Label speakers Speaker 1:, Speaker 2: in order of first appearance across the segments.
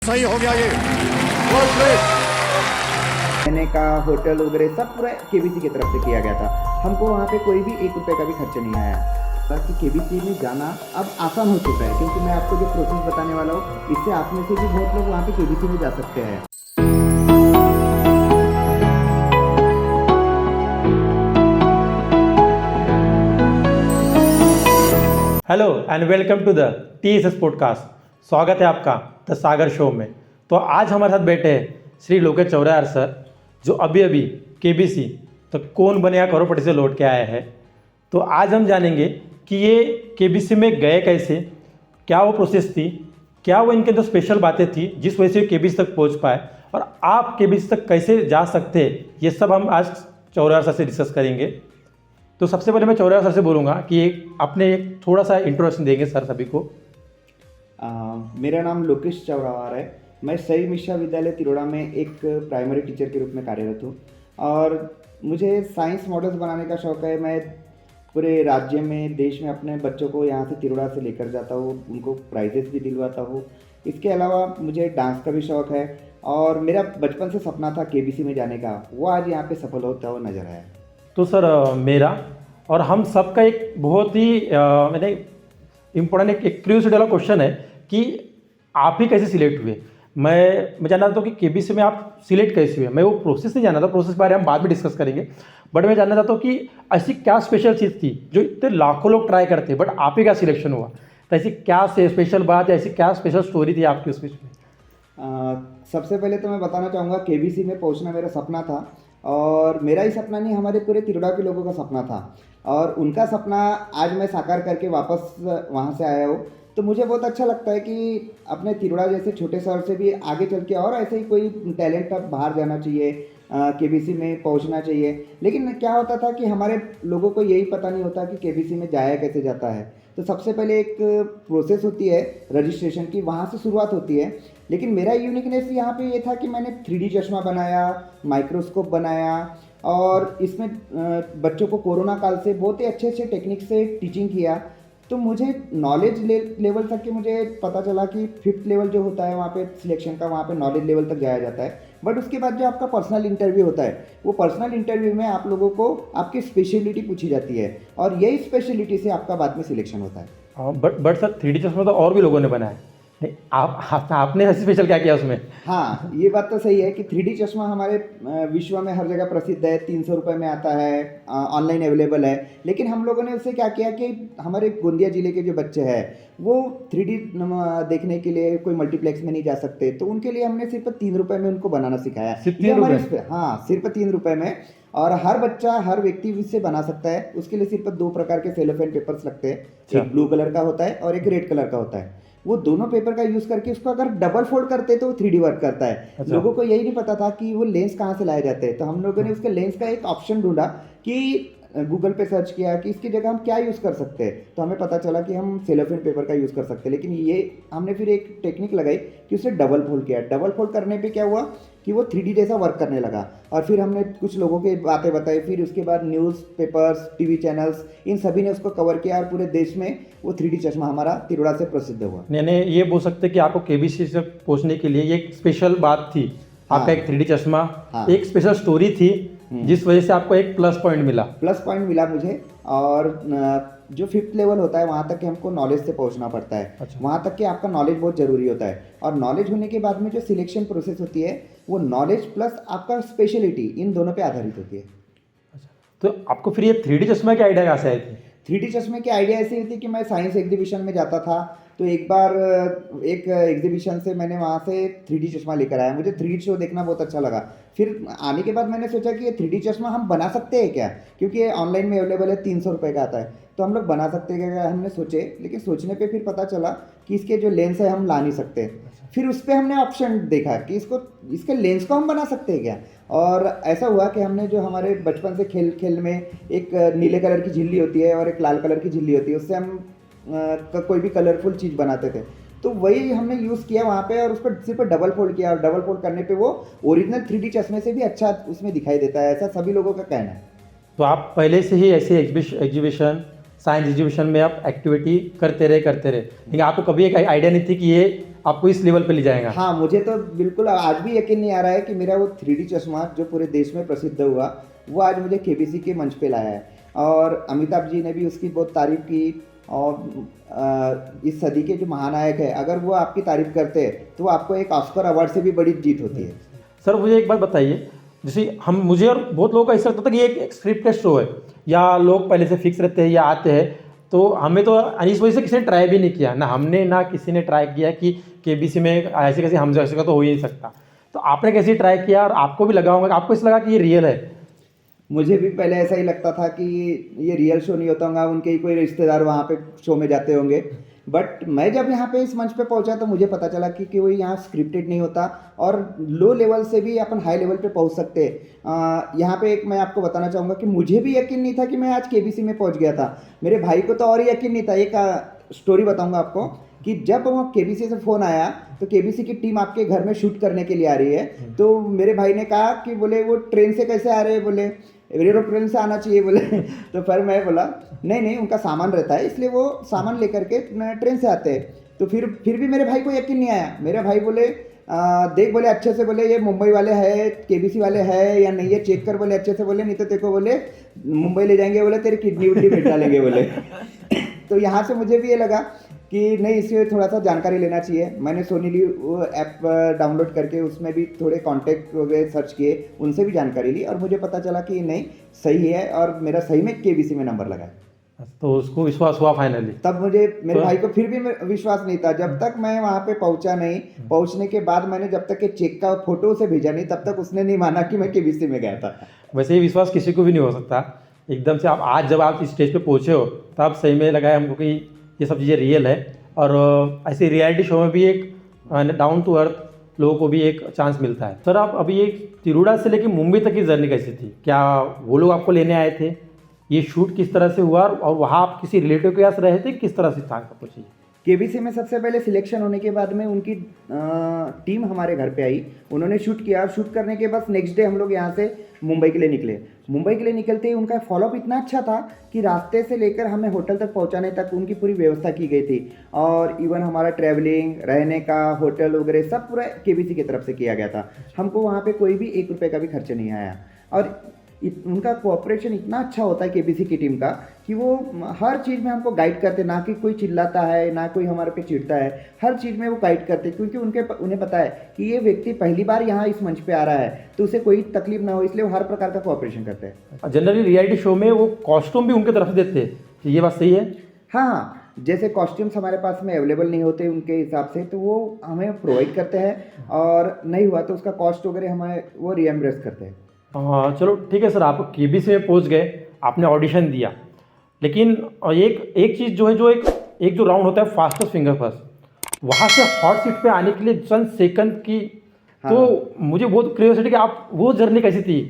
Speaker 1: सही हो गया ये वर्ल्ड ग्रेट।
Speaker 2: रहने का होटल वगैरह सब पूरा केबीसी की तरफ से किया गया था। हमको वहाँ पे कोई भी 1 रुपये का भी खर्चा नहीं आया। बाकी केबीसी में जाना अब आसान हो चुका है, क्योंकि मैं आपको जो प्रोसेस बताने वाला हूँ इससे आप में से भी बहुत लोग वहाँ पे केबीसी में जा सकते हैं।
Speaker 3: Hello and welcome to the TSS podcast. स्वागत है आपका द सागर शो में। तो आज हमारे साथ बैठे हैं श्री लोकेश चौरायार सर, जो अभी अभी KBC तो कौन बनेगा करोड़पति से लौट के आए हैं। तो आज हम जानेंगे कि ये KBC में गए कैसे, क्या वो प्रोसेस थी, क्या वो इनके अंदर स्पेशल बातें थी जिस वजह से KBC तक पहुँच पाए, और आप KBC तक कैसे जा सकते हैं, ये सब हम आज चौरायार सर से डिस्कस करेंगे। तो सबसे पहले मैं चौरायार सर से बोलूँगा कि अपने एक थोड़ा सा इंट्रोडक्शन देंगे सर सभी को।
Speaker 2: मेरा नाम लोकेश चौरायार है। मैं सही मिश्रा विद्यालय तिरोड़ा में एक प्राइमरी टीचर के रूप में कार्यरत हूँ और मुझे साइंस मॉडल्स बनाने का शौक़ है। मैं पूरे राज्य में, देश में अपने बच्चों को यहाँ से तिरोड़ा से लेकर जाता हूँ, उनको प्राइजेस भी दिलवाता हूँ। इसके अलावा मुझे डांस का भी शौक़ है और मेरा बचपन से सपना था KBC में जाने का, वो आज यहाँ पे सफल होता हुआ नजर आया।
Speaker 3: तो सर मेरा और हम सबका एक बहुत ही मैंने इम्पोर्टेंट एक क्यूरियोसिटी वाला क्वेश्चन है कि आप ही कैसे सिलेक्ट हुए। मैं जानना चाहता हूँ कि KBC में आप सिलेक्ट कैसे हुए। मैं वो प्रोसेस नहीं जानना था, प्रोसेस के बारे में हम बाद में डिस्कस करेंगे, बट मैं जानना चाहता हूँ कि ऐसी क्या स्पेशल चीज़ थी जो इतने लाखों लोग ट्राई करते हैं बट आप ही का सिलेक्शन हुआ। तो ऐसी क्या स्पेशल बात है, ऐसी क्या स्पेशल स्टोरी थी आपकी उस बीच में?
Speaker 2: सबसे पहले तो मैं बताना चाहूँगा KBC में पहुँचना मेरा सपना था, और मेरा ही सपना नहीं, हमारे पूरे तिरोड़ा के लोगों का सपना था, और उनका सपना आज मैं साकार करके वापस वहाँ से आया हूँ। तो मुझे बहुत अच्छा लगता है कि अपने तिरोड़ा जैसे छोटे शहर से भी आगे चल के और ऐसे ही कोई टैलेंट अब बाहर जाना चाहिए, KBC में पहुँचना चाहिए। लेकिन क्या होता था कि हमारे लोगों को यही पता नहीं होता कि KBC में जाया कैसे जाता है। तो सबसे पहले एक प्रोसेस होती है रजिस्ट्रेशन की, वहाँ से शुरुआत होती है। लेकिन मेरा यूनिकनेस यहाँ पे ये था कि मैंने 3D चश्मा बनाया, माइक्रोस्कोप बनाया, और इसमें बच्चों को कोरोना काल से बहुत ही अच्छे अच्छे टेक्निक से टीचिंग किया। तो मुझे नॉलेज लेवल तक के मुझे पता चला कि 5th लेवल जो होता है वहाँ पे सिलेक्शन का, वहाँ पे नॉलेज लेवल तक जाया जाता है। बट उसके बाद जो आपका पर्सनल इंटरव्यू होता है, वो पर्सनल इंटरव्यू में आप लोगों को आपकी स्पेशलिटी पूछी जाती है, और यही स्पेशलिटी से आपका बाद में सिलेक्शन होता है।
Speaker 3: हाँ, बट सर 3D चश्मा तो और भी लोगों ने बनाया नहीं, आपने ऐसे स्पेशल क्या किया उसमें?
Speaker 2: हाँ, ये बात तो सही है कि 3D चश्मा हमारे विश्व में हर जगह प्रसिद्ध है, 300 रुपये में आता है, ऑनलाइन अवेलेबल है। लेकिन हम लोगों ने उससे क्या किया कि हमारे गोंदिया ज़िले के जो बच्चे हैं वो 3D देखने के लिए कोई मल्टीप्लेक्स में नहीं जा सकते, तो उनके लिए हमने सिर्फ 3 रुपये में उनको बनाना सिखाया।
Speaker 3: सिर्फ 3 रुपये?
Speaker 2: हाँ, सिर्फ 3 रुपये में, और हर बच्चा, हर व्यक्ति इससे बना सकता है। उसके लिए सिर्फ 2 प्रकार के सेलोफेन पेपर्स लगते हैं, एक ब्लू कलर का होता है और एक रेड कलर का होता है। वो दोनों पेपर का यूज़ करके उसको अगर डबल फोल्ड करते तो वो 3D वर्क करता है।
Speaker 3: अच्छा।
Speaker 2: लोगों को यही नहीं पता था कि वो लेंस कहाँ से लाए जाते हैं, तो हम लोगों ने उसके लेंस का एक ऑप्शन ढूंढा कि गूगल पे सर्च किया कि इसकी जगह हम क्या यूज़ कर सकते हैं, तो हमें पता चला कि हम सेलोफेन पेपर का यूज़ कर सकते हैं। लेकिन ये हमने फिर एक टेक्निक लगाई कि उसे डबल फोल्ड किया। डबल फोल्ड करने पे क्या हुआ कि वो 3D जैसा वर्क करने लगा, और फिर हमने कुछ लोगों की बातें बताई। फिर उसके बाद न्यूज़ पेपर्स, TV चैनल्स, इन सभी ने उसको कवर किया, और पूरे देश में वो 3D चश्मा हमारा तिरोड़ा से प्रसिद्ध हुआ।
Speaker 3: यानी ये बोल सकते हैं कि आपको KBC तक पहुँचने के लिए ये एक स्पेशल बात थी। आपका एक 3D चश्मा, एक स्पेशल स्टोरी थी जिस वजह से आपको एक प्लस पॉइंट मिला
Speaker 2: मुझे। और जो 5th लेवल होता है वहाँ तक कि हमको नॉलेज से पहुँचना पड़ता है।
Speaker 3: अच्छा।
Speaker 2: वहाँ तक कि आपका नॉलेज बहुत ज़रूरी होता है, और नॉलेज होने के बाद में जो सिलेक्शन प्रोसेस होती है वो नॉलेज प्लस आपका स्पेशलिटी, इन दोनों पे आधारित होती है।
Speaker 3: अच्छा, तो आपको फिर ये 3D चश्मा की आइडिया कहाँ से आई थी?
Speaker 2: 3D चश्मे की आइडिया ऐसी हुई थी कि मैं साइंस एग्जीबिशन में जाता था, तो एक बार एक एग्जीबिशन से मैंने वहाँ से 3D चश्मा लेकर आया। मुझे 3D शो देखना बहुत अच्छा लगा। फिर आने के बाद मैंने सोचा कि ये 3D चश्मा हम बना सकते हैं क्या, क्योंकि ये ऑनलाइन में अवेलेबल है, 300 रुपये का आता है, तो हम लोग बना सकते हैं क्या, हमने सोचे। लेकिन सोचने पे फिर पता चला कि इसके जो लेंस है हम ला नहीं सकते। फिर उस पर हमने ऑप्शन देखा कि इसके लेंस को हम बना सकते हैं क्या, और ऐसा हुआ कि हमने जो हमारे बचपन से खेल खेल में एक नीले कलर की झिल्ली होती है और एक लाल कलर की झिल्ली होती है, उससे हम कोई भी कलरफुल चीज़ बनाते थे, तो वही हमने यूज़ किया वहाँ पे, और उस पर सिर्फ डबल फोल्ड किया, और डबल फोल्ड करने पे वो ओरिजिनल 3D चश्मे से भी अच्छा उसमें दिखाई देता है, ऐसा सभी लोगों का कहना है।
Speaker 3: तो आप पहले से ही ऐसे एग्जीबिशन, साइंस एग्जीबिशन में आप एक्टिविटी करते रहे लेकिन आपको कभी एक आइडिया नहीं थी कि ये आपको इस लेवल पे ले जाएगा।
Speaker 2: हाँ, मुझे तो बिल्कुल आज भी यकीन नहीं आ रहा है कि मेरा वो 3D चश्मा जो पूरे देश में प्रसिद्ध हुआ वो आज मुझे केबीसी के मंच पे लाया है। और अमिताभ जी ने भी उसकी बहुत तारीफ की। और इस सदी के जो महानायक है, अगर वो आपकी तारीफ करते हैं तो आपको एक ऑस्कर अवार्ड से भी बड़ी जीत होती है।
Speaker 3: सर मुझे एक बात बताइए, जैसे मुझे और बहुत लोगों का ऐसा लगता था कि ये एक स्क्रिप्टेड शो है या लोग पहले से फिक्स रहते हैं या आते हैं, तो हमें तो इस वजह से किसी ने ट्राई भी नहीं किया, ना हमने ना किसी ने ट्राई किया कि केबीसी में ऐसे कैसे हम जैसे का तो हो ही नहीं सकता। तो आपने कैसे ट्राई किया और आपको भी लगा होगा कि आपको इससे लगा कि ये रियल है?
Speaker 2: मुझे भी पहले ऐसा ही लगता था कि ये रियल शो नहीं होता होगा, उनके ही कोई रिश्तेदार वहाँ पे शो में जाते होंगे। बट मैं जब यहाँ पे इस मंच पे पहुँचा तो मुझे पता चला कि वो यहाँ स्क्रिप्टेड नहीं होता और लो लेवल से भी अपन हाई लेवल पे पहुँच सकते हैं। यहाँ पे एक मैं आपको बताना चाहूँगा कि मुझे भी यकीन नहीं था कि मैं आज केबीसी में पहुँच गया था। मेरे भाई को तो और यकीन नहीं था। एक स्टोरी बताऊँगा आपको कि जब वो केबीसी से फ़ोन आया तो केबीसी की टीम आपके घर में शूट करने के लिए आ रही है, तो मेरे भाई ने कहा कि बोले वो ट्रेन से कैसे आ रहे हैं, बोले एरोप्लेन से आना चाहिए बोले। तो फिर मैं बोला नहीं उनका सामान रहता है इसलिए वो सामान लेकर के ट्रेन से आते हैं। तो फिर भी मेरे भाई को यकीन नहीं आया। मेरे भाई बोले देख बोले अच्छे से, बोले ये मुंबई वाले है केबीसी वाले है या नहीं है चेक कर, बोले अच्छे से, बोले नहीं तो तेरे को बोले मुंबई ले जाएंगे, बोले तेरी किडनी उडनी फेंट डालेंगे बोले। तो यहाँ से मुझे भी ये लगा कि नहीं, इसमें थोड़ा सा जानकारी लेना चाहिए। मैंने सोनी लिव वो ऐप डाउनलोड करके उसमें भी थोड़े कॉन्टैक्ट वगैरह सर्च किए, उनसे भी जानकारी ली और मुझे पता चला कि नहीं सही है और मेरा सही में केबीसी में नंबर लगा।
Speaker 3: तो उसको विश्वास हुआ फाइनली?
Speaker 2: तब मुझे मेरे भाई को फिर भी विश्वास नहीं था जब तक मैं वहाँ पे पहुँचा नहीं। पहुँचने के बाद मैंने जब तक के चेक का फोटो उसे भेजा नहीं तब तक उसने नहीं माना कि मैं केबीसी में गया था।
Speaker 3: वैसे ये विश्वास किसी को भी नहीं हो सकता एकदम से। आप आज जब आप इस स्टेज पे पहुँचे हो तब सही में लगा है हमको कि ये सब चीज़ें रियल है। और ऐसे रियलिटी शो में भी एक डाउन टू अर्थ लोगों को भी एक चांस मिलता है। सर आप अभी एक तिरुड़ा से लेकर मुंबई तक की जर्नी कैसी थी? क्या वो लोग आपको लेने आए थे? ये शूट किस तरह से हुआ और वहाँ आप किसी रिलेटिव के पास रहे थे, किस तरह से था आपको चाहिए?
Speaker 2: केबीसी में सबसे पहले सिलेक्शन होने के बाद में उनकी टीम हमारे घर पे आई, उन्होंने शूट किया। शूट करने के बस नेक्स्ट डे हम लोग यहाँ से मुंबई के लिए निकले। मुंबई के लिए निकलते ही उनका फॉलोअप इतना अच्छा था कि रास्ते से लेकर हमें होटल तक पहुँचाने तक उनकी पूरी व्यवस्था की गई थी। और इवन हमारा ट्रैवलिंग, रहने का, होटल वगैरह सब पूरा केबीसी की तरफ से किया गया था। हमको वहाँ पर कोई भी 1 रुपये का भी खर्च नहीं आया। और उनका कोऑपरेशन इतना अच्छा होता है केबीसी की टीम का कि वो हर चीज़ में हमको गाइड करते, ना कि कोई चिल्लाता है ना कोई हमारे पे चिढ़ता है, हर चीज़ में वो गाइड करते, क्योंकि उन्हें पता है कि ये व्यक्ति पहली बार यहाँ इस मंच पे आ रहा है तो उसे कोई तकलीफ ना हो, इसलिए वो हर प्रकार का कोऑपरेशन करते हैं।
Speaker 3: जनरली रियलिटी शो में वो कॉस्ट्यूम भी उनके तरफ से देते हैं, ये बात सही है?
Speaker 2: हाँ, जैसे कॉस्ट्यूम्स हमारे पास में अवेलेबल नहीं होते उनके हिसाब से तो वो हमें प्रोवाइड करते हैं और नहीं हुआ तो उसका कॉस्ट वगैरह हमें वो रिएम्बर्स करते हैं।
Speaker 3: चलो ठीक है सर, आप केबीसी में पहुंच गए, आपने ऑडिशन दिया, लेकिन एक चीज़ जो है, जो एक जो राउंड होता है फास्टेस्ट फिंगर फर्स्ट, वहाँ से हॉट सीट पे आने के लिए चंद सेकंड की। हाँ। तो मुझे बहुत क्यूरियोसिटी कि आप वो जर्नी कैसी थी?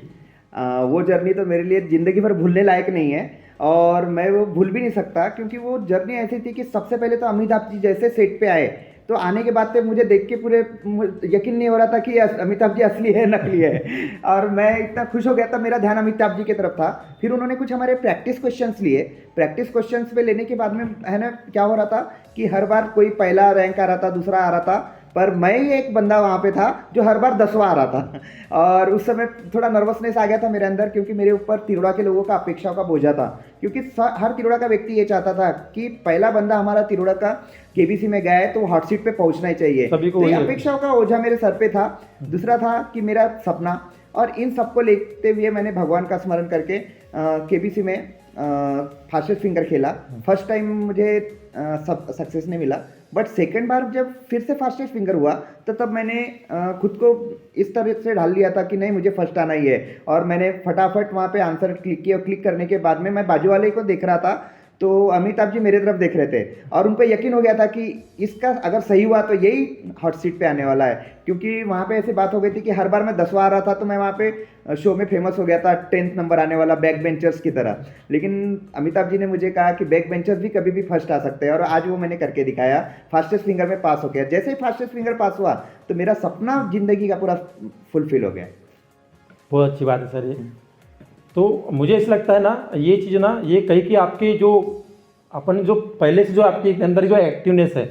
Speaker 2: वो जर्नी तो मेरे लिए ज़िंदगी भर भूलने लायक नहीं है और मैं वो भूल भी नहीं सकता, क्योंकि वो जर्नी ऐसी थी कि सबसे पहले तो अमिताभ जी जैसे सेट पे आए तो आने के बाद पे मुझे देख के पूरे यकीन नहीं हो रहा था कि अमिताभ जी असली है नकली है। और मैं इतना खुश हो गया था, मेरा ध्यान अमिताभ जी की तरफ था। फिर उन्होंने कुछ हमारे प्रैक्टिस क्वेश्चंस लिए। प्रैक्टिस क्वेश्चंस पे लेने के बाद में है ना क्या हो रहा था कि हर बार कोई पहला रैंक आ रहा था, दूसरा आ रहा था, पर मैं ही एक बंदा वहाँ पे था जो हर बार 10वां आ रहा था। और उस समय थोड़ा नर्वसनेस आ गया था मेरे अंदर, क्योंकि मेरे ऊपर तिरुड़ा के लोगों का अपेक्षाओं का बोझा था, क्योंकि हर तिरुड़ा का व्यक्ति ये चाहता था कि पहला बंदा हमारा तिरुड़ा का केबीसी में गया है तो हॉट सीट पे पहुंचना ही चाहिए। तो ये अपेक्षाओं का ओझा मेरे सर पे था। दूसरा था कि मेरा सपना, और इन सबको लेते हुए मैंने भगवान का स्मरण करके केबीसी में फास्टेस्ट फिंगर खेला। फर्स्ट टाइम मुझे सक्सेस नहीं मिला, बट सेकंड बार जब फिर से फास्टेस्ट फिंगर हुआ तो तब मैंने खुद को इस तरह से ढाल लिया था कि नहीं मुझे फर्स्ट आना ही है। और मैंने फटाफट वहाँ पे आंसर क्लिक किया और क्लिक करने के बाद में मैं बाजू वाले को देख रहा था तो अमिताभ जी मेरे तरफ देख रहे थे और उनको यकीन हो गया था कि इसका अगर सही हुआ तो यही हॉट सीट पे आने वाला है, क्योंकि वहाँ पे ऐसी बात हो गई थी कि हर बार मैं 10वां आ रहा था तो मैं वहाँ पे शो में फेमस हो गया था 10th नंबर आने वाला बैक बेंचर्स की तरह। लेकिन अमिताभ जी ने मुझे कहा कि बैक बेंचर्स भी कभी भी फर्स्ट आ सकते हैं, और आज वो मैंने करके दिखाया। फास्टेस्ट फिंगर में पास हो गया। जैसे ही फास्टेस्ट फिंगर पास हुआ तो मेरा सपना जिंदगी का पूरा फुलफिल हो गया।
Speaker 3: बहुत अच्छी बात है सर ये। तो मुझे ऐसा लगता है ना, ये चीज़ ना ये कहीं कि आपके जो अपन जो पहले से जो आपके अंदर जो एक्टिवनेस है,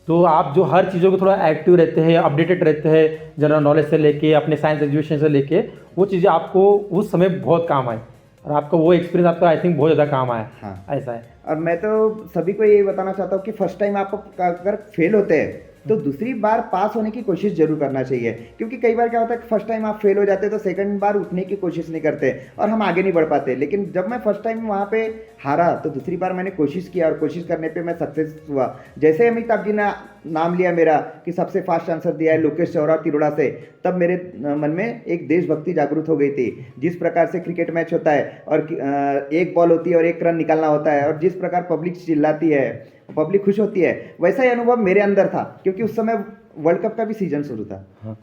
Speaker 3: तो आप जो हर चीज़ों को थोड़ा एक्टिव रहते हैं, अपडेटेड रहते हैं, जनरल नॉलेज से लेके अपने साइंस एजुकेशन से लेके, वो चीज़ें आपको उस समय बहुत काम आई और आपका वो एक्सपीरियंस आपका आई थिंक बहुत ज़्यादा काम आया।
Speaker 2: हाँ।
Speaker 3: ऐसा है।
Speaker 2: और मैं तो सभी को ये बताना चाहता हूँ कि फर्स्ट टाइम आप अगर फेल होते हैं तो दूसरी बार पास होने की कोशिश जरूर करना चाहिए, क्योंकि कई बार क्या होता है कि फर्स्ट टाइम आप फेल हो जाते हैं तो सेकंड बार उठने की कोशिश नहीं करते और हम आगे नहीं बढ़ पाते। लेकिन जब मैं फर्स्ट टाइम वहाँ पे हारा तो दूसरी बार मैंने कोशिश किया और कोशिश करने पे मैं सक्सेस हुआ। जैसे अमिताभ जी ने नाम लिया मेरा कि सबसे फास्ट आंसर दिया है लोकेश चौरा तिरोड़ा से, तब मेरे मन में एक देशभक्ति जागृत हो गई थी। जिस प्रकार से क्रिकेट मैच होता है और एक बॉल होती है और एक रन निकालना होता है और जिस प्रकार पब्लिक चिल्लाती है, पब्लिक खुश होती है, वैसा ही अनुभव मेरे अंदर था, क्योंकि उस समय वर्ल्ड कप का भी सीजन शुरू था।
Speaker 3: हाँ,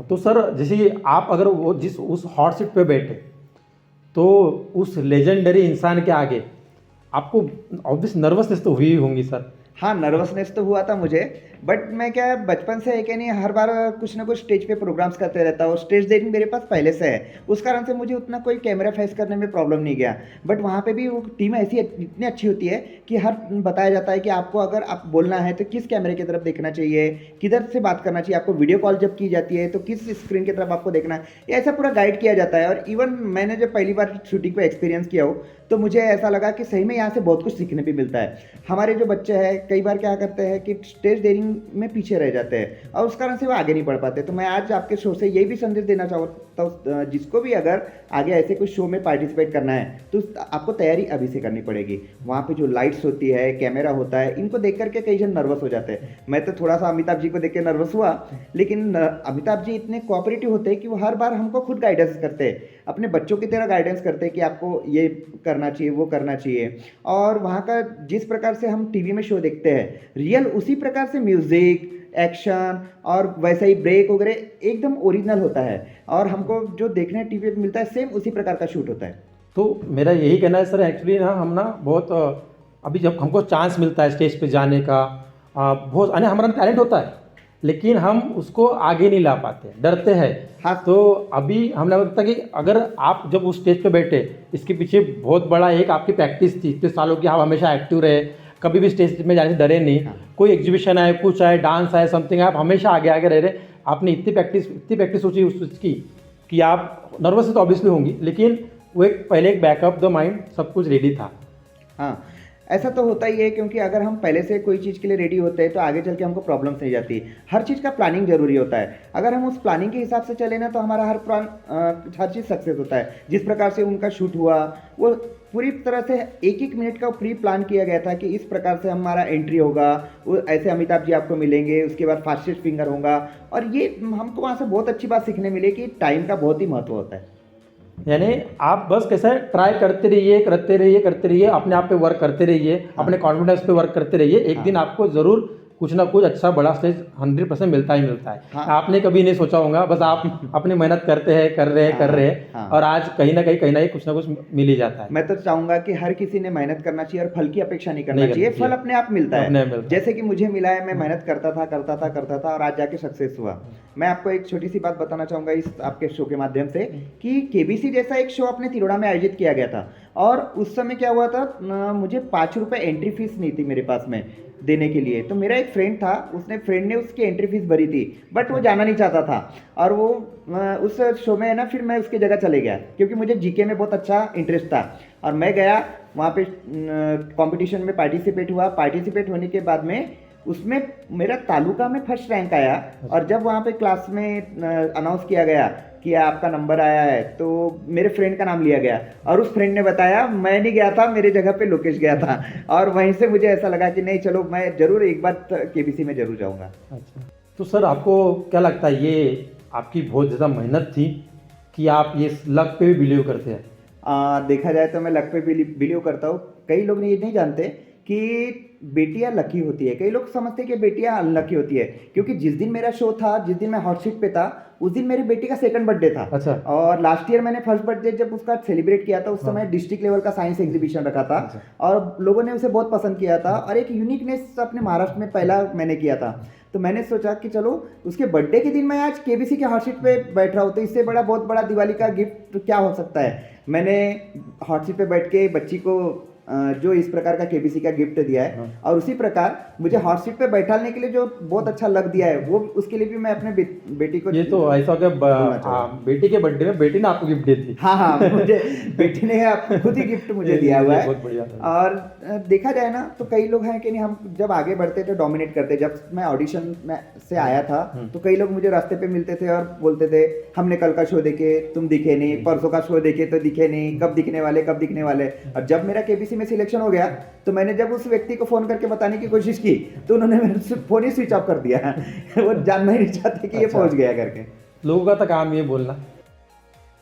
Speaker 3: तो सर जैसे आप अगर वो जिस उस हॉट सीट पे बैठे तो उस लेजेंडरी इंसान के आगे आपको ऑब्वियस नर्वसनेस तो हुई होंगी सर।
Speaker 2: हाँ, नर्वसनेस तो हुआ था मुझे, बट मैं क्या बचपन से है कि नहीं हर बार कुछ ना कुछ स्टेज पे प्रोग्राम्स करते रहता हूँ। स्टेज डेयरिंग मेरे पास पहले से है, उस कारण से मुझे उतना कोई कैमरा फेस करने में प्रॉब्लम नहीं गया। बट वहाँ पे भी वो टीम ऐसी इतनी अच्छी होती है कि हर बताया जाता है कि आपको अगर आप बोलना है तो किस कैमरे की तरफ देखना चाहिए, किधर से बात करना चाहिए, आपको वीडियो कॉल जब की जाती है तो किस स्क्रीन की तरफ आपको देखना है, ये ऐसा पूरा गाइड किया जाता है। और इवन मैंने जब पहली बार शूटिंग को एक्सपीरियंस किया हो तो मुझे ऐसा लगा कि सही में यहाँ से बहुत कुछ सीखने भी मिलता है। हमारे जो बच्चे हैं कई बार क्या करते हैं कि स्टेज डेयरिंग में पीछे रह जाते हैं और उस कारण से वो आगे नहीं बढ़ पाते। तो मैं आज आपके शो से यही भी संदेश देना चाहता हूँ, जिसको भी अगर आगे ऐसे कुछ शो में पार्टिसिपेट करना है तो आपको तैयारी अभी से करनी पड़ेगी। वहाँ पे जो लाइट्स होती है, कैमरा होता है, इनको देख करके कई जन नर्वस हो जाते हैं। मैं तो थोड़ा सा अमिताभ जी को देख के नर्वस हुआ, लेकिन अमिताभ जी इतने कोऑपरेटिव होते हैं कि वो हर बार हमको खुद गाइडेंस करते हैं, अपने बच्चों की तरह गाइडेंस करते हैं कि आपको ये करना चाहिए, वो करना चाहिए। और वहाँ का जिस प्रकार से हम टीवी में शो देखते हैं रियल, उसी प्रकार से म्यूजिक, एक्शन और वैसे ही ब्रेक वगैरह एकदम ओरिजिनल होता है और हमको जो देखने टीवी पे मिलता है सेम उसी प्रकार का शूट होता है।
Speaker 3: तो मेरा यही कहना है सर, एक्चुअली ना हम ना बहुत अभी जब हमको चांस मिलता है स्टेज पे जाने का, बहुत हमारा टैलेंट होता है लेकिन हम उसको आगे नहीं ला पाते, डरते हैं।
Speaker 2: हाँ।
Speaker 3: तो अभी हमें लगता है कि अगर आप जब उस स्टेज पे बैठे, इसके पीछे बहुत बड़ा एक आपकी प्रैक्टिस थी, इतने सालों की आप हमेशा एक्टिव रहे, कभी भी स्टेज में जाने से डरे नहीं।
Speaker 2: हाँ।
Speaker 3: कोई एग्जीबिशन आए, कुछ आए, डांस आए, समथिंग आए, आप हमेशा आगे आगे रह रहे। आपने इतनी प्रैक्टिस सोची उस चीज़ की कि आप नर्वस तो ऑब्वियसली होंगी, लेकिन वो एक पहले एक बैकअप द माइंड सब कुछ रेडी था।
Speaker 2: हाँ, ऐसा तो होता ही है, क्योंकि अगर हम पहले से कोई चीज़ के लिए रेडी होते हैं तो आगे चल के हमको प्रॉब्लम्स नहीं जाती। हर चीज़ का प्लानिंग जरूरी होता है। अगर हम उस प्लानिंग के हिसाब से चले ना तो हमारा हर चीज़ सक्सेस होता है। जिस प्रकार से उनका शूट हुआ वो पूरी तरह से एक एक मिनट का प्री प्लान किया गया था कि इस प्रकार से हमारा एंट्री होगा, वो ऐसे अमिताभ जी आपको मिलेंगे, उसके बाद फास्टेस्ट फिंगर होगा। और ये हमको वहाँ से बहुत अच्छी बात सीखने मिली कि टाइम का बहुत ही महत्व होता है।
Speaker 3: यानी आप बस कैसे ट्राई करते रहिए, अपने आप पे वर्क करते रहिए, अपने कॉन्फिडेंस पे वर्क करते रहिए। एक दिन आपको ज़रूर कुछ ना कुछ अच्छा बड़ा स्टेज 100% मिलता ही मिलता है।
Speaker 2: हाँ।
Speaker 3: आपने कभी नहीं सोचा होगा, बस आप अपनी मेहनत करते हैं, कर रहे हैं
Speaker 2: हाँ।
Speaker 3: और आज कहीं ना कहीं कुछ ना कुछ मिल ही जाता है।
Speaker 2: मैं तो चाहूंगा कि हर किसी ने मेहनत करना चाहिए और फल की अपेक्षा नहीं करना
Speaker 3: नहीं
Speaker 2: चाहिए।
Speaker 3: करनी
Speaker 2: फल
Speaker 3: चाहिए।
Speaker 2: अपने आप मिलता
Speaker 3: अपने
Speaker 2: है।
Speaker 3: आप मिलता है।
Speaker 2: जैसे कि मुझे मिला है, मैं मेहनत करता था और आज जाके सक्सेस हुआ। मैं आपको एक छोटी सी बात बताना चाहूंगा इस आपके शो के माध्यम से कि केबीसी जैसा एक शो अपने तिरोड़ा में आयोजित किया गया था और उस समय क्या हुआ था, मुझे 5 रुपये एंट्री फीस नहीं थी मेरे पास में देने के लिए। तो मेरा एक फ्रेंड था, फ्रेंड ने उसकी एंट्री फीस भरी थी, बट वो जाना नहीं चाहता था। और वो उस शो में है ना, फिर मैं उसकी जगह चले गया क्योंकि मुझे जीके में बहुत अच्छा इंटरेस्ट था। और मैं गया वहाँ पे कंपटीशन में पार्टिसिपेट होने के बाद में उसमें मेरा तालुका में फर्स्ट रैंक आया। और जब वहाँ पे क्लास में अनाउंस किया गया कि आपका नंबर आया है तो मेरे फ्रेंड का नाम लिया गया और उस फ्रेंड ने बताया, मैं नहीं गया था, मेरे जगह पे लोकेश गया था। और वहीं से मुझे ऐसा लगा कि नहीं चलो मैं जरूर एक बार केबीसी में जरूर जाऊंगा।
Speaker 3: अच्छा, तो सर आपको क्या लगता है ये आपकी बहुत ज़्यादा मेहनत थी कि आप ये लक पे भी बिलीव करते हैं?
Speaker 2: देखा जाए तो मैं लक पे बिलीव करता हूँ। कई लोग ये नहीं जानते कि बेटियां लकी होती है। कई लोग समझते हैं कि बेटियां अनलकी होती है, क्योंकि जिस दिन मेरा शो था, जिस दिन मैं हॉट सीट पे था, उस दिन मेरी बेटी का सेकंड बर्थडे था।
Speaker 3: अच्छा।
Speaker 2: और लास्ट ईयर मैंने फर्स्ट बर्थडे जब उसका सेलिब्रेट किया था उस समय डिस्ट्रिक्ट लेवल का साइंस एग्जीबिशन रखा था।
Speaker 3: अच्छा।
Speaker 2: और लोगों ने उसे बहुत पसंद किया था और एक यूनिकनेस अपने महाराष्ट्र में पहला मैंने किया था। तो मैंने सोचा कि चलो उसके बर्थडे के दिन मैं आज केबीसी के हॉट सीट पे बैठ रहा हूँ, तो इससे बहुत बड़ा दिवाली का गिफ्ट क्या हो सकता है। मैंने हॉट सीट पे बैठ के बच्ची को जो इस प्रकार का केबीसी का गिफ्ट दिया है, और उसी प्रकार मुझे हॉट सीट पे बैठाने के लिए जो बहुत अच्छा लग दिया है, वो उसके लिए भी मैं अपने बेटी को,
Speaker 3: ये तो ऐसा हो गया बेटी के बर्थडे में बेटी ने आपको गिफ्ट दी थी।
Speaker 2: हाँ, मुझे बेटी ने खुद ही गिफ्ट मुझे दिया हुआ है।
Speaker 3: बहुत बढ़िया था।
Speaker 2: और देखा जाए ना तो कई लोग हैं कि नहीं, हम जब आगे बढ़ते तो डोमिनेट करते। जब मैं ऑडिशन में से आया था तो कई लोग मुझे रास्ते पे मिलते थे और बोलते थे हमने कल का शो देखे, तुम दिखे नहीं, परसों का शो देखे तो दिखे नहीं, कब दिखने वाले। और जब मेरा केबीसी में सिलेक्शन हो गया तो मैंने जब उस व्यक्ति को फोन करके बताने की कोशिश की तो उन्होंने मेरा फोन ही स्विच ऑफ कर दिया। वो जानना ही नहीं चाहते कि ये पहुंच गया करके।
Speaker 3: लोगों का तो काम ये बोलना,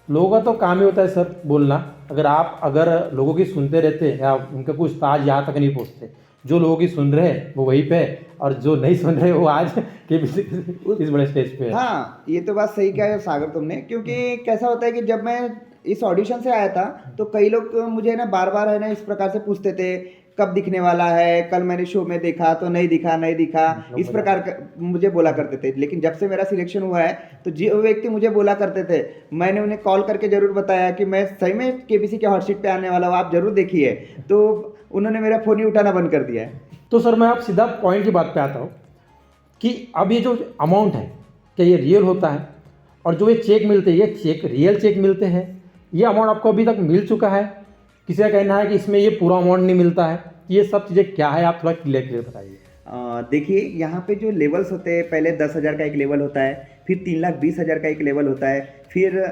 Speaker 3: लोगों का तो काम ही होता है सर बोलना। अगर लोगों की सुनते रहते या उनका कुछ ताज यहाँ तक नहीं पहुँचते। जो लोगों की सुन रहे हैं वो वहीं पे है, और जो नहीं सुन रहे वो आज के इस बड़े स्टेज पे है।
Speaker 2: हाँ, ये तो बात सही कहा है सागर तुमने, क्योंकि कैसा होता है कि जब मैं इस ऑडिशन से आया था तो कई लोग मुझे ना बार बार है ना इस प्रकार से पूछते थे कब दिखने वाला है, कल मैंने शो में देखा तो नहीं दिखा, इस प्रकार का मुझे बोला करते थे। लेकिन जब से मेरा सिलेक्शन हुआ है तो जो व्यक्ति मुझे बोला करते थे, मैंने उन्हें कॉल करके जरूर बताया कि मैं सही में केबीसी के हॉट सीट पे आने वाला हूँ, आप जरूर देखिए, तो उन्होंने मेरा फोन ही उठाना बंद कर दिया है।
Speaker 3: तो सर मैं आप सीधा पॉइंट की बात पे आता हूँ कि अब ये जो अमाउंट है क्या ये रियल होता है, और जो ये चेक मिलते हैं ये चेक रियल चेक मिलते हैं, ये अमाउंट आपको अभी तक मिल चुका है? किसी का कहना है कि इसमें ये पूरा अमाउंट नहीं मिलता है, ये सब चीज़ें क्या है, आप थोड़ा क्लियर बताइए।
Speaker 2: देखिए, यहाँ पे जो लेवल्स होते हैं, पहले 10,000 का एक लेवल होता है, फिर 3,20,000 का एक लेवल होता है, फिर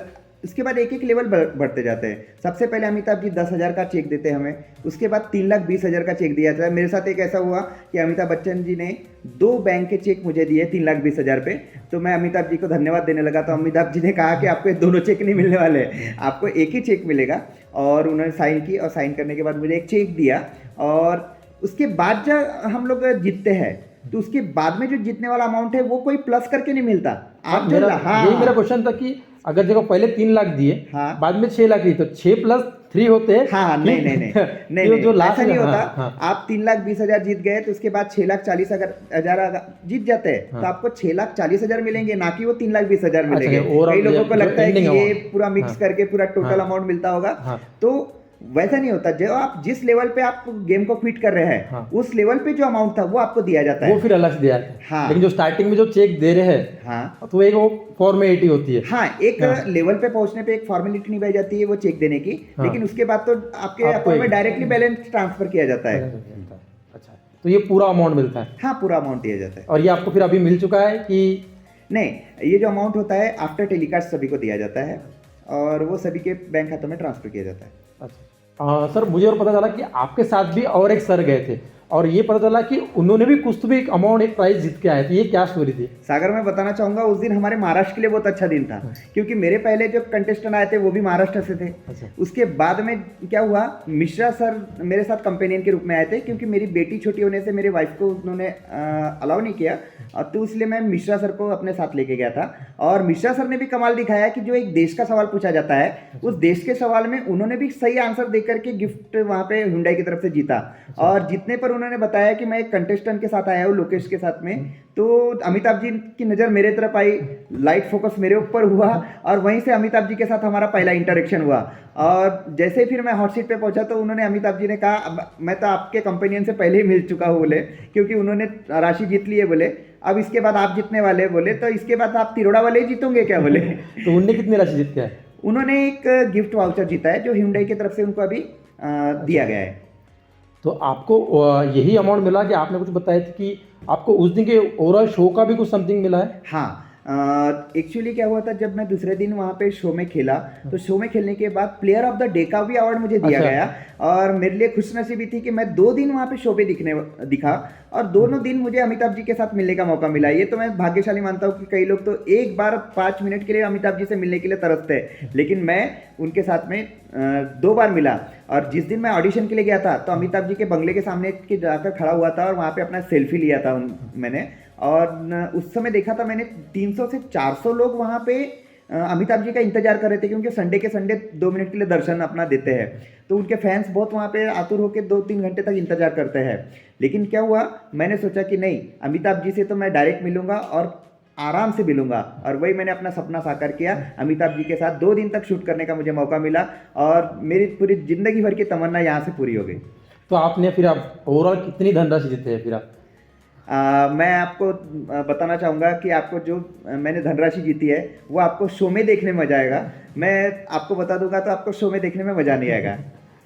Speaker 2: उसके बाद एक लेवल बढ़ते जाते हैं। सबसे पहले अमिताभ जी 10,000 का चेक देते हैं हमें, उसके बाद 3,20,000 का चेक दिया जाता है। मेरे साथ एक ऐसा हुआ कि अमिताभ बच्चन जी ने 2 बैंक के चेक मुझे दिए 3,20,000 पे, तो मैं अमिताभ जी को धन्यवाद देने लगा, तो अमिताभ जी ने कहा कि आपको ये दोनों चेक नहीं मिलने वाले, आपको एक ही चेक मिलेगा। और उन्होंने साइन की, और साइन करने के बाद मुझे एक चेक दिया। और उसके बाद जब हम लोग जीतते हैं तो उसके बाद में जो जीतने वाला अमाउंट है वो कोई प्लस करके नहीं मिलता। आप जो
Speaker 3: यही मेरा क्वेश्चन था कि अगर देखो पहले 3 लाख दिए,
Speaker 2: हाँ,
Speaker 3: बाद में 6 लाख दिए, तो 6+3 होते हैं।
Speaker 2: हाँ, नहीं,
Speaker 3: जो लास्ट
Speaker 2: ऐसा नहीं होता।
Speaker 3: हाँ,
Speaker 2: आप 3,20,000 जीत गए तो उसके बाद 6,40,000 जीत जाते हैं, तो आपको 6,40,000 मिलेंगे, ना कि वो 3,20,000 मिलेंगे। कई लोगों को लगता है कि ये पूरा मिक्स करके पूरा टोटल अमाउंट मिलता होगा, तो वैसा नहीं होता। जो आप जिस लेवल पे आप गेम को क्विट कर रहे हैं, उस लेवल पे जो अमाउंट था वो आपको दिया जाता है,
Speaker 3: वो फिर अलग से दिया जाता है।
Speaker 2: हाँ,
Speaker 3: लेकिन जो स्टार्टिंग में जो चेक दे रहे हैं, हाँ, तो एक वो फॉर्मेलिटी होती है।
Speaker 2: हाँ, एक लेवल पे पहुंचने पे एक फॉर्मेलिटी निभाई जाती है वो चेक देने की, लेकिन उसके बाद तो आपके अकाउंट में डायरेक्टली बैलेंस ट्रांसफर किया जाता है।
Speaker 3: अच्छा, तो ये पूरा अमाउंट मिलता है?
Speaker 2: हाँ, पूरा अमाउंट दिया जाता है।
Speaker 3: और ये आपको फिर अभी मिल चुका है कि
Speaker 2: नहीं? ये जो अमाउंट होता है आफ्टर टेलीकास्ट सभी को दिया जाता है, और वो सभी के बैंक खातों में ट्रांसफर किया जाता है।
Speaker 3: अच्छा, सर मुझे और पता चला कि आपके साथ भी और एक सर गए थे, और ये पता चला कि उन्होंने भी कुछ तो भी एक अमाउंट, एक प्राइस जीत के आए थे। ये क्या स्टोरी थी?
Speaker 2: सागर, मैं बताना चाहूंगा, उस दिन हमारे महाराष्ट्र के लिए बहुत अच्छा दिन था, क्योंकि मेरे पहले जो कंटेस्टेंट आए थे वो भी महाराष्ट्र से थे।
Speaker 3: अच्छा।
Speaker 2: उसके बाद में क्या हुआ, मिश्रा सर मेरे साथ कंपेनियन के रूप में आए थे, क्योंकि मेरी बेटी छोटी होने से मेरे वाइफ को उन्होंने अलाउ नहीं किया, तो इसलिए मैं मिश्रा सर को अपने साथ लेके गया था। और मिश्रा सर ने भी कमाल दिखाया कि जो एक देश का सवाल पूछा जाता है, उस देश के सवाल में उन्होंने भी सही आंसर देकर के गिफ्ट वहाँ पे हुंडई की तरफ से जीता। और जीतने पर उन्होंने बताया कि मैं एक कंटेस्टेंट के साथ आया हूँ, लोकेश के साथ में, तो अमिताभ जी की नज़र मेरे तरफ आई, लाइट फोकस मेरे ऊपर हुआ, और वहीं से अमिताभ जी के साथ हमारा पहला इंटरेक्शन हुआ। और जैसे फिर मैं हॉट सीट पे पहुंचा तो उन्होंने, अमिताभ जी ने कहा, अब मैं तो आपके कंपेनियन से पहले ही मिल चुका हूँ बोले, क्योंकि उन्होंने राशि जीत ली है बोले, अब इसके बाद आप जीतने वाले बोले, तो इसके बाद आप तिरोड़ा वाले ही जीतोगे क्या बोले।
Speaker 3: तो उनने कितनी राशि जीत के आए?
Speaker 2: उन्होंने एक गिफ्ट वाउचर जीता है जो हुंडई की तरफ से उनको अभी दिया गया है।
Speaker 3: तो आपको यही अमाउंट मिला कि आपने कुछ बताया था कि आपको उस दिन के ओवरऑल शो का भी कुछ समथिंग मिला है?
Speaker 2: हाँ, एक्चुअली क्या हुआ था, जब मैं दूसरे दिन वहाँ पे शो में खेला तो शो में खेलने के बाद प्लेयर ऑफ द डे का भी अवार्ड मुझे दिया गया, और मेरे लिए खुशनसीबी थी कि मैं 2 दिन वहाँ पे शो पे दिखा, और दोनों दिन मुझे अमिताभ जी के साथ मिलने का मौका मिला। ये तो मैं भाग्यशाली मानता हूँ कि कई लोग तो एक बार 5 मिनट के लिए अमिताभ जी से मिलने के लिए तरसते हैं, लेकिन मैं उनके साथ में 2 बार मिला। और जिस दिन मैं ऑडिशन के लिए गया था तो अमिताभ जी के बंगले के सामने के जाकर खड़ा हुआ था, और वहाँ पे अपना सेल्फी लिया था मैंने, और उस समय देखा था मैंने 300 से 400 लोग वहाँ पे अमिताभ जी का इंतजार कर रहे थे, क्योंकि संडे के संडे 2 मिनट के लिए दर्शन अपना देते हैं, तो उनके फैंस बहुत वहाँ पे आतुर होकर 2-3 घंटे तक इंतजार करते हैं। लेकिन क्या हुआ, मैंने सोचा कि नहीं, अमिताभ जी से तो मैं डायरेक्ट मिलूंगा और आराम से मिलूंगा, और वही मैंने अपना सपना साकार किया। अमिताभ जी के साथ 2 दिन तक शूट करने का मुझे मौका मिला, और मेरी पूरी जिंदगी भर की तमन्ना यहाँ से पूरी हो गई।
Speaker 3: तो आपने फिर आप ओवरऑल कितनी धनराशि जीते हैं फिर आप?
Speaker 2: मैं आपको बताना चाहूँगा कि आपको जो मैंने धनराशि जीती है वो आपको शो में देखने में मजा आएगा। मैं आपको बता दूंगा तो आपको शो में देखने में मजा नहीं आएगा।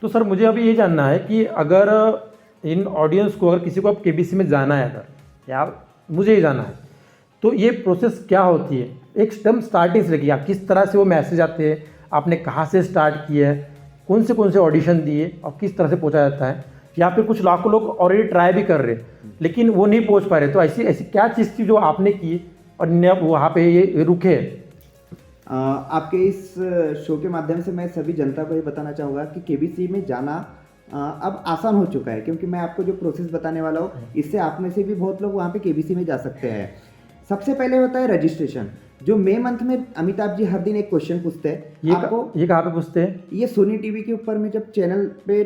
Speaker 3: तो सर मुझे अभी ये जानना है कि अगर इन ऑडियंस को, अगर किसी को अब केबीसी में जाना है अगर, या मुझे ही जाना है, तो ये प्रोसेस क्या होती है? एक स्टेप स्टार्टिंग से लेके आप किस तरह से वो मैसेज आते हैं, आपने कहाँ से स्टार्ट किया है, कौन से ऑडिशन दिए और किस तरह से पहुँचा जाता है, या फिर कुछ लाखों लोग ऑलरेडी ट्राई भी कर रहे लेकिन वो नहीं पहुँच पा रहे, तो ऐसी ऐसी क्या चीज़ थी जो आपने की और वहाँ पे ये रुके?
Speaker 2: आपके इस शो के माध्यम से मैं सभी जनता को ये बताना चाहूँगा कि केबीसी में जाना अब आसान हो चुका है, क्योंकि मैं आपको जो प्रोसेस बताने वाला हूँ इससे आप में से भी बहुत लोग वहाँ पे केबीसी में जा सकते हैं। सबसे पहले होता है रजिस्ट्रेशन, जो मई मंथ में अमिताभ जी हर दिन एक क्वेश्चन पूछते हैं।
Speaker 3: ये कहाँ पे पूछते हैं?
Speaker 2: ये सोनी टीवी के ऊपर में जब चैनल पे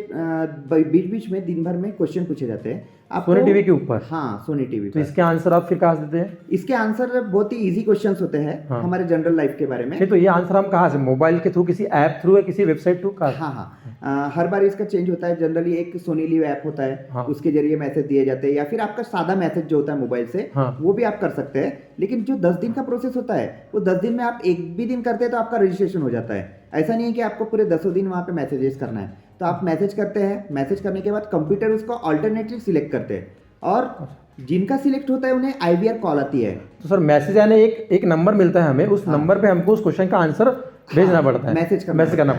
Speaker 2: बीच बीच में दिन भर में क्वेश्चन पूछे जाते हैं।
Speaker 3: सोनी टीवी के ऊपर?
Speaker 2: हाँ, सोनी टीवी।
Speaker 3: तो इसके आंसर आप फिर कहाँ से देते हैं?
Speaker 2: इसके आंसर बहुत ही इजी क्वेश्चंस होते हैं। हाँ। हमारे जनरल लाइफ के बारे में।
Speaker 3: तो ये आंसर हम कहाँ से, मोबाइल के थ्रू, किसी ऐप थ्रू, या किसी वेबसाइट थ्रू?
Speaker 2: हाँ, हर बार इसका चेंज होता है। जनरली एक सोनी लिव ऐप होता है। हाँ। उसके जरिए मैसेज दिए जाते हैं, या फिर आपका सादा मैसेज जो होता है मोबाइल से। हाँ। वो भी आप कर सकते हैं। लेकिन जो 10 दिन का प्रोसेस होता है वो 10 दिन में आप एक भी दिन करते हैं तो आपका रजिस्ट्रेशन हो जाता है। ऐसा नहीं है कि आपको पूरे 10 दिन वहाँ पे मैसेजेस करना है। तो आप मैसेज करते हैं, मैसेज करने के बाद कंप्यूटर उसको ऑल्टरनेटिव सिलेक्ट करते हैं, और जिनका सिलेक्ट होता है उन्हें IVR कॉल आती है।
Speaker 3: तो सर मैसेज यानी एक नंबर मिलता है हमें, उस नंबर पे हमको उस क्वेश्चन का आंसर भेजना पड़ता है, मैसेज करना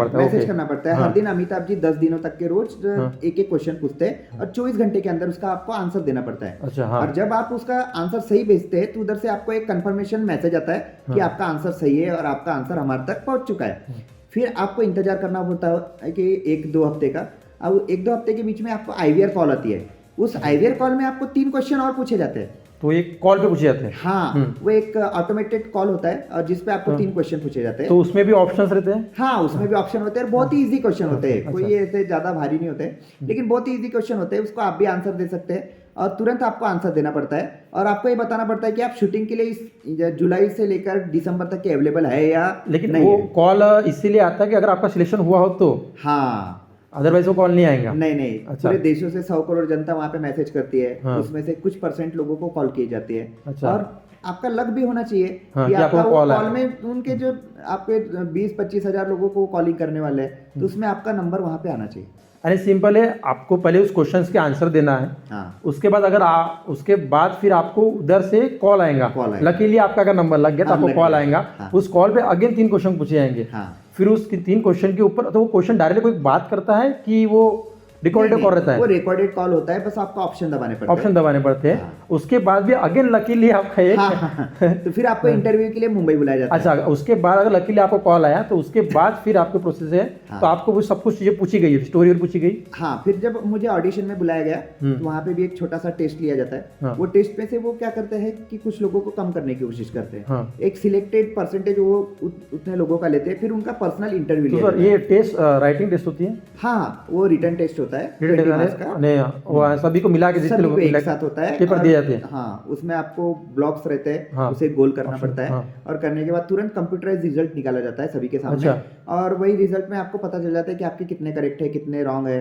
Speaker 3: पड़ता है।
Speaker 2: हर दिन अमिताभ जी 10 दिनों तक के रोज एक एक क्वेश्चन पूछते हैं, और 24 घंटे के अंदर उसका आपको आंसर देना पड़ता है।
Speaker 3: अच्छा,
Speaker 2: और जब आप उसका आंसर सही भेजते हैं तो उधर से आपको एक कंफर्मेशन मैसेज आता है कि आपका आंसर सही है और आपका आंसर हमारे तक पहुंच चुका है। फिर आपको इंतजार करना पड़ता है कि 1-2 हफ्ते का। अब 1-2 हफ्ते के बीच में आपको IVR कॉल आती है। उस IVR कॉल में आपको 3 क्वेश्चन और पूछे जाते हैं।
Speaker 3: तो एक कॉल पे पूछे जाते हैं?
Speaker 2: हाँ, वो एक ऑटोमेटेड कॉल होता है और जिसपे आपको 3 क्वेश्चन पूछे जाते हैं।
Speaker 3: तो उसमें भी ऑप्शंस रहते हैं?
Speaker 2: हाँ, उसमें भी ऑप्शन होते हैं। बहुत ही इजी क्वेश्चन होते हैं, कोई ऐसे ज्यादा भारी नहीं होते, लेकिन बहुत ही इजी क्वेश्चन होते हैं। उसको आप भी आंसर दे सकते हैं और तुरंत आपको आंसर देना पड़ता है। और आपको ये बताना पड़ता है कि आप शूटिंग के लिए इस जुलाई से लेकर दिसंबर तक के अवेलेबल है या
Speaker 3: लेकिन
Speaker 2: नहीं।
Speaker 3: वो कॉल इसीलिए आता है कि अगर आपका सिलेक्शन हुआ हो तो?
Speaker 2: हाँ,
Speaker 3: अदरवाइज वो कॉल नहीं आएगा?
Speaker 2: नहीं।
Speaker 3: अच्छा।
Speaker 2: पूरे देशों से 100 करोड़ जनता वहाँ पे मैसेज करती है।
Speaker 3: हाँ।
Speaker 2: उसमें से कुछ % लोगों को कॉल की जाती है।
Speaker 3: अच्छा।
Speaker 2: और आपका लक भी होना चाहिए।
Speaker 3: हाँ,
Speaker 2: कि आपका वो
Speaker 3: कॉल
Speaker 2: कॉल में उनके जो आपके 20-25 हजार लोगों को कॉलिंग करने वाले हैं, तो उसमें आपका नंबर वहाँ पे आना चाहिए।
Speaker 3: अरे सिंपल है, आपको पहले उस क्वेश्चंस के आंसर देना है। हाँ। उसके बाद अगर उसके बाद फिर आपको उधर से कॉल आएगा। लकीली आपका अगर नंबर लग गया तो आपको कॉल आएगा। उस कॉल पे अगेन 3 क्वेश्चन पूछे जाएंगे। फिर उस 3 क्वेश्चन के ऊपर तो वो क्वेश्चन डायरेक्टली कोई बात करता है कि वो रिकॉर्डेड कॉल रहता है?
Speaker 2: वो रिकॉर्डेड कॉल होता है, बस आपको ऑप्शन दबाने पड़ते हैं।
Speaker 3: उसके बाद भी अगेन लकीली आपका एक
Speaker 2: तो फिर आपको इंटरव्यू के लिए मुंबई बुलाया जाता है।
Speaker 3: अच्छा, उसके बाद अगर लकीली आपको कॉल आया तो उसके बाद फिर आपके प्रोसेस है। तो आपको वो सब कुछ चीजें पूछी गई, स्टोरी पूछी गई।
Speaker 2: हाँ, फिर जब मुझे ऑडिशन में बुलाया गया तो वहाँ पे भी एक छोटा सा टेस्ट लिया जाता है। वो टेस्ट में से वो क्या करते हैं कि कुछ लोगों को कम करने की कोशिश करते हैं। एक सिलेक्टेड % वो उतने लोगों का लेते हैं, फिर उनका पर्सनल इंटरव्यू लिया जाता है।
Speaker 3: ये टेस्ट राइटिंग टेस्ट होती है?
Speaker 2: हाँ, वो रिटर्न टेस्ट होता है।
Speaker 3: वो सभी को मिला के जितने लोग
Speaker 2: एक साथ होता है,
Speaker 3: पेपर दिए जाते हैं।
Speaker 2: हाँ, उसमें आपको ब्लॉक्स रहते हैं, उसे गोल करना पड़ता है। और करने के बाद तुरंत कंप्यूटराइज रिजल्ट निकाला जाता है सभी के सामने। और वही रिजल्ट में आपको पता चल जाता है कि आपके कितने करेक्ट है, कितने रॉन्ग है।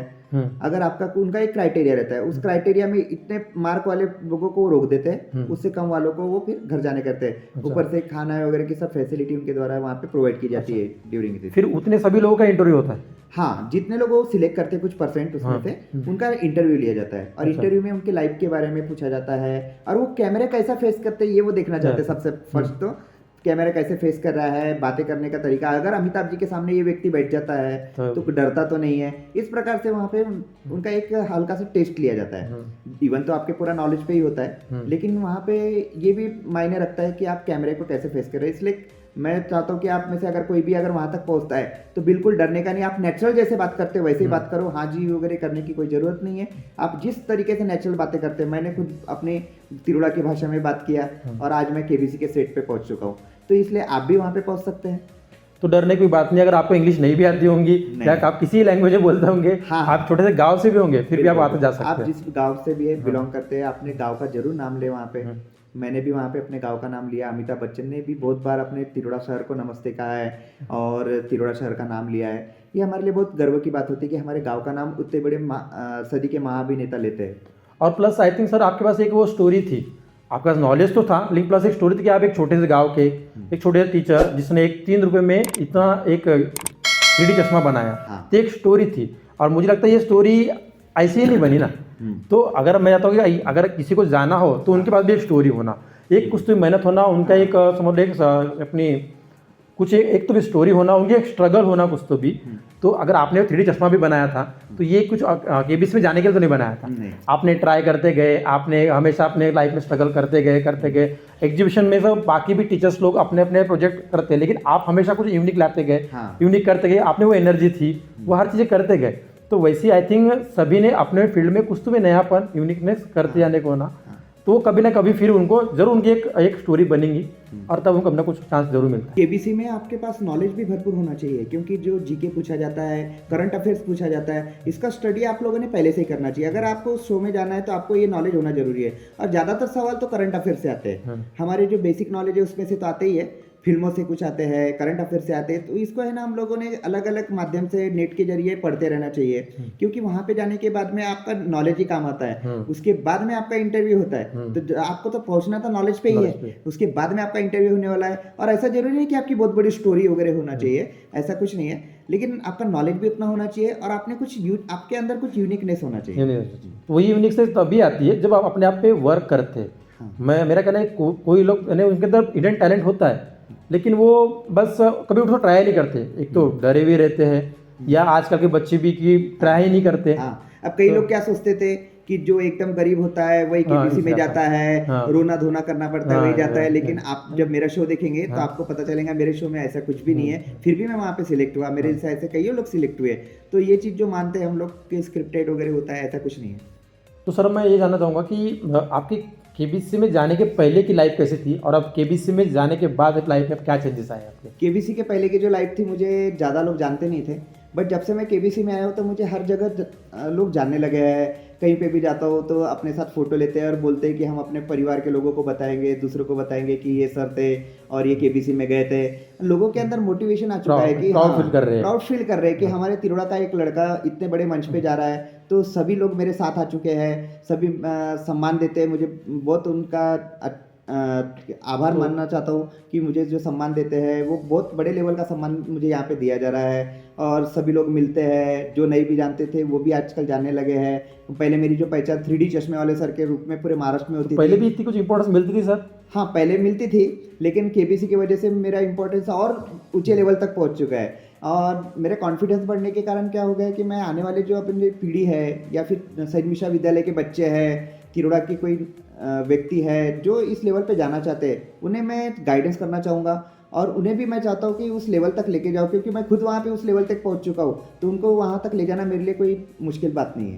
Speaker 2: अगर आपका उनका एक क्राइटेरिया रहता है, उस क्राइटेरिया में इतने मार्क वाले लोगों को रोक देते हैं, उससे कम वालों को वो फिर घर जाने करते हैं। ऊपर से खाना वगैरह की सब फैसिलिटी उनके द्वारा वहाँ पे प्रोवाइड की जाती है ड्यूरिंग।
Speaker 3: फिर उतने सभी लोगों का इंटरव्यू होता है?
Speaker 2: हाँ, जितने लोग वो सिलेक्ट करते हैं कुछ % उसमें से उनका इंटरव्यू लिया जाता है। और इंटरव्यू में उनके लाइफ के बारे में पूछा जाता है, और वो कैमरा कैसा फेस करते हैं ये वो देखना चाहते हैं सबसे फर्स्ट। तो कैमरा कैसे फेस कर रहा है, बातें करने का तरीका, अगर अमिताभ जी के सामने ये व्यक्ति बैठ जाता है तो डरता तो नहीं है। इस प्रकार से वहाँ पे उनका एक हल्का सा टेस्ट लिया जाता है। इवन तो आपके पूरा नॉलेज पे ही होता है, लेकिन वहाँ पे ये भी मायने रखता है कि आप कैमरे को कैसे फेस कर रहे हैं। इसलिए मैं चाहता हूँ कि आप में से अगर कोई भी अगर वहाँ तक पहुँचता है तो बिल्कुल डरने का नहीं। आप नेचुरल जैसे बात करते हो वैसे ही बात करो। हाँ जी वगैरह करने की कोई ज़रूरत नहीं है। आप जिस तरीके से नेचुरल बातें करते हैं, मैंने खुद अपनी तिरुड़ा की भाषा में बात किया और आज मैं KBC के सेट पे पहुँच चुका हूँ, तो इसलिए आप भी वहाँ पे पहुँच सकते हैं।
Speaker 3: तो डरने की बात नहीं। अगर आपको इंग्लिश नहीं भी आती होंगी या आप किसी लैंग्वेज में बोलते होंगे, आप छोटे से गांव से भी होंगे, फिर भी आप आते जा सकते हैं।
Speaker 2: आप जिस गांव से भी बिलोंग करते हैं, अपने गांव का जरूर नाम ले वहाँ पे। मैंने भी वहाँ पे अपने गांव का नाम लिया। अमिताभ बच्चन ने भी बहुत बार अपने तिरोड़ा शहर को नमस्ते कहा है और तिरोड़ा शहर का नाम लिया है। ये हमारे लिए बहुत गर्व की बात होती है कि हमारे गांव का नाम उतने बड़े सदी के महाअभिनेता लेते हैं।
Speaker 3: और प्लस आई थिंक सर आपके पास एक वो स्टोरी थी, आपके पास नॉलेज तो था लेकिन प्लस एक स्टोरी थी कि आप एक छोटे से गांव के एक छोटे से टीचर जिसने एक 3 रुपए में इतना एक 3D चश्मा बनाया।
Speaker 2: हाँ।
Speaker 3: तो एक स्टोरी थी और मुझे लगता है ये स्टोरी ऐसे ही नहीं बनी ना। तो अगर मैं चाहता हूँ कि अगर किसी को जाना हो तो उनके पास भी एक स्टोरी होना, एक कुछ तो मेहनत होना, उनका एक समझ लो एक अपनी कुछ एक तो भी स्टोरी होना, उनकी एक स्ट्रगल होना कुछ तो भी। तो अगर आपने 3D चश्मा भी बनाया था तो ये कुछ केबीसी में जाने के लिए तो नहीं बनाया था, आपने ट्राई करते गए, आपने हमेशा अपने लाइफ में स्ट्रगल करते गए। एग्जीबिशन में सब बाकी भी टीचर्स लोग अपने अपने प्रोजेक्ट करते हैं लेकिन आप हमेशा कुछ यूनिक लाते गए, यूनिक करते गए, आपने वो एनर्जी थी, वो हर चीज़ें करते गए। तो वैसे आई थिंक सभी ने अपने फील्ड में कुछ तो भी नयापन यूनिकनेस करते जाने को ना, तो कभी ना कभी फिर उनको जरूर उनकी एक स्टोरी बनेगी और तब उनको अपना कुछ चांस जरूर मिलता है।
Speaker 2: केबीसी में आपके पास नॉलेज भी भरपूर होना चाहिए क्योंकि जो जीके पूछा जाता है, करंट अफेयर्स पूछा जाता है, इसका स्टडी आप लोगों ने पहले से ही करना चाहिए। अगर आपको उस शो में जाना है तो आपको ये नॉलेज होना जरूरी है। और ज़्यादातर सवाल तो करंट अफेयर से आते हैं। हमारे जो बेसिक नॉलेज है उसमें से तो आते ही है, फिल्मों से कुछ आते हैं, करंट अफेयर से आते हैं। तो इसको है ना हम लोगों ने अलग अलग माध्यम से नेट के जरिए पढ़ते रहना चाहिए क्योंकि वहाँ पे जाने के बाद में आपका नॉलेज ही काम आता है। उसके बाद में आपका इंटरव्यू होता है तो आपको तो पहुँचना तो नॉलेज पे ही है, उसके बाद में आपका इंटरव्यू होने वाला है। और ऐसा जरूरी नहीं कि आपकी बहुत बड़ी स्टोरी वगैरह होना चाहिए, ऐसा कुछ नहीं है, लेकिन आपका नॉलेज भी उतना होना चाहिए और आपने कुछ आपके अंदर कुछ यूनिकनेस होना चाहिए।
Speaker 3: वही यूनिकनेस तभी आती है जब आप अपने आप पे वर्क करते हैं। मेरा कहना है कोई लोग उनके अंदर हिडन टैलेंट होता है लेकिन वो बस कभी उसको ट्राई नहीं करते, एक तो डरे भी रहते हैं या आजकल के बच्चे भी कि ट्राई ही नहीं करते।
Speaker 2: अब कई लोग क्या सोचते थे कि जो एकदम गरीब होता है वही केबीसी में जाता है, रोना धोना करना पड़ता है वही जाता है। लेकिन आप जब मेरा शो देखेंगे तो आपको पता चलेगा मेरे शो में ऐसा कुछ भी नहीं है, फिर भी मैं वहाँ पे सिलेक्ट हुआ, मेरे जैसे ऐसे कई लोग सिलेक्ट हुए। तो ये चीज़ जो मानते हैं हम लोग कि स्क्रिप्टेड वगैरह होता है, ऐसा कुछ नहीं है।
Speaker 3: तो सर मैं ये जानना चाहूँगा कि आपकी केबीसी में जाने के पहले की लाइफ कैसी थी और अब केबीसी में जाने के बाद लाइफ में क्या चेंजेस आए आपके?
Speaker 2: केबीसी के पहले की जो लाइफ थी मुझे ज़्यादा लोग जानते नहीं थे, बट जब से मैं केबीसी में आया हूँ तो मुझे हर जगह लोग जानने लगे हैं। कहीं पे भी जाता हूँ तो अपने साथ फ़ोटो लेते हैं और बोलते हैं कि हम अपने परिवार के लोगों को बताएंगे, दूसरों को बताएंगे कि ये सर थे और ये केबीसी में गए थे। लोगों के अंदर मोटिवेशन आ चुका है कि
Speaker 3: प्राउड फील कर रहे हैं
Speaker 2: कि हमारे तिरोड़ा का एक लड़का इतने बड़े मंच पे जा रहा है। तो सभी लोग मेरे साथ आ चुके हैं, सभी सम्मान देते हैं मुझे। बहुत उनका आभार मानना चाहता हूँ कि मुझे जो सम्मान देते हैं वो बहुत बड़े लेवल का सम्मान मुझे यहाँ पे दिया जा रहा है। और सभी लोग मिलते हैं, जो नहीं भी जानते थे वो भी आजकल जानने लगे हैं। पहले मेरी जो पहचान 3D चश्मे वाले सर के रूप में पूरे महाराष्ट्र में होती थी।
Speaker 3: पहले भी इतनी कुछ इंपॉर्टेंस मिलती थी सर?
Speaker 2: हाँ, पहले मिलती थी लेकिन केबीसी की वजह से मेरा इंपॉर्टेंस और ऊंचे लेवल तक पहुँच चुका है। और मेरे कॉन्फिडेंस बढ़ने के कारण क्या हो गया कि मैं आने वाले जो अपनी पीढ़ी है या फिर सैनिक मिश्रा विद्यालय के बच्चे हैं, तिरोड़ा की कोई व्यक्ति है जो इस लेवल पे जाना चाहते हैं, उन्हें मैं गाइडेंस करना चाहूँगा और उन्हें भी मैं चाहता हूँ कि उस लेवल तक लेके जाओ क्योंकि मैं खुद वहाँ पे उस लेवल तक पहुँच चुका हूँ। तो उनको वहाँ तक ले जाना मेरे लिए कोई मुश्किल बात नहीं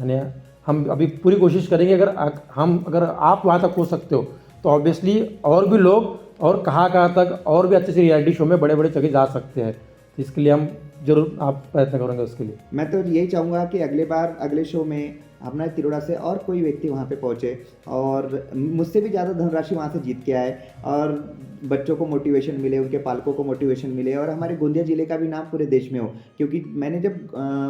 Speaker 2: है।
Speaker 3: हम अभी पूरी कोशिश करेंगे, अगर आप वहाँ तक हो सकते हो तो ऑब्वियसली और भी लोग और कहाँ तक और भी अच्छे से रियलिटी शो में बड़े बड़े जगह जा सकते हैं। इसके लिए हम जरूर आप प्रयत्न करेंगे उसके लिए।
Speaker 2: मैं तो यही चाहूँगा कि अगले शो में अपना तिरोड़ा से और कोई व्यक्ति वहाँ पे पहुँचे और मुझसे भी ज़्यादा धनराशि वहाँ से जीत के आए और बच्चों को मोटिवेशन मिले, उनके पालकों को मोटिवेशन मिले और हमारे गोंदिया जिले का भी नाम पूरे देश में हो। क्योंकि मैंने जब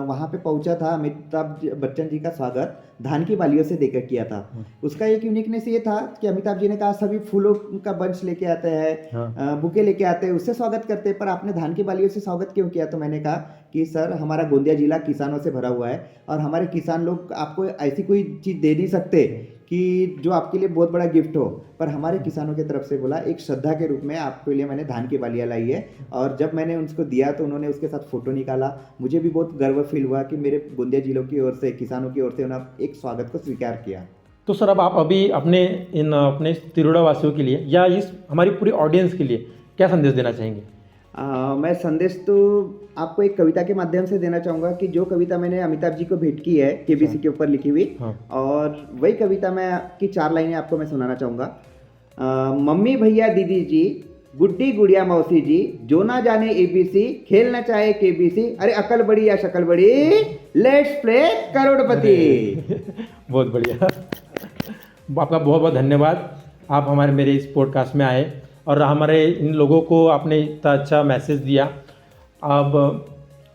Speaker 2: वहाँ पे पहुँचा था, अमिताभ बच्चन जी का स्वागत धान की बालियों से देकर किया था। उसका एक यूनिकनेस ये था कि अमिताभ जी ने कहा सभी फूलों का बंच लेके आते हैं, बुके लेके आते हैं, उससे स्वागत करते हैं, पर आपने धान की बालियों से स्वागत क्यों किया? तो मैंने कहा कि सर हमारा गोंदिया जिला किसानों से भरा हुआ है और हमारे किसान लोग आपको ऐसी कोई चीज़ दे नहीं सकते कि जो आपके लिए बहुत बड़ा गिफ्ट हो, पर हमारे किसानों की तरफ से बोला एक श्रद्धा के रूप में आपके लिए मैंने धान की बालियाँ लाई है। और जब मैंने उनको दिया तो उन्होंने उसके साथ फ़ोटो निकाला। मुझे भी बहुत गर्व फील हुआ कि मेरे गोंदिया जिलों की ओर से, किसानों की ओर से उन्होंने एक स्वागत को स्वीकार किया।
Speaker 3: तो सर अब आप अभी अपने तिरोड़ा वासियों के लिए या इस हमारी पूरी ऑडियंस के लिए क्या संदेश देना चाहेंगे?
Speaker 2: मैं संदेश तो आपको एक कविता के माध्यम से देना चाहूँगा कि जो कविता मैंने अमिताभ जी को भेंट की है केबीसी के ऊपर लिखी हुई, और वही कविता की 4 लाइनें आपको मैं सुनाना चाहूँगा। मम्मी भैया दीदी जी, गुड्डी गुड़िया मौसी जी, जो ना जाने एबीसी, खेलना चाहे केबीसी, अरे अकल बड़ी या शक्ल बड़ी, लेट्स प्ले करोड़पति।
Speaker 3: बहुत बढ़िया, आपका बहुत बहुत धन्यवाद। आप हमारे मेरे इस पॉडकास्ट में आए और हमारे इन लोगों को आपने इतना अच्छा मैसेज दिया। अब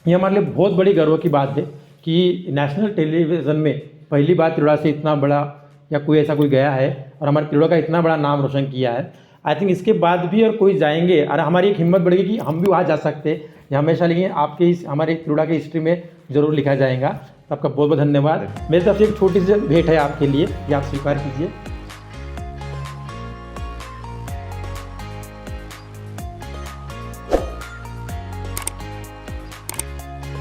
Speaker 3: ये हमारे लिए बहुत बड़ी गर्व की बात है कि नेशनल टेलीविज़न में पहली बार तिरोड़ा से इतना बड़ा या कोई ऐसा कोई गया है और हमारे तिरोड़ा का इतना बड़ा नाम रोशन किया है। आई थिंक इसके बाद भी और कोई जाएंगे और हमारी एक हिम्मत बढ़ेगी कि हम भी वहाँ जा सकते हैं। ये हमेशा लेकिन आपके इस हमारे तिरोड़ा की हिस्ट्री में ज़रूर लिखा जाएगा। तो आपका बहुत बहुत धन्यवाद। मेरी तरफ से एक छोटी सी भेंट है आपके लिए, ये आप स्वीकार कीजिए।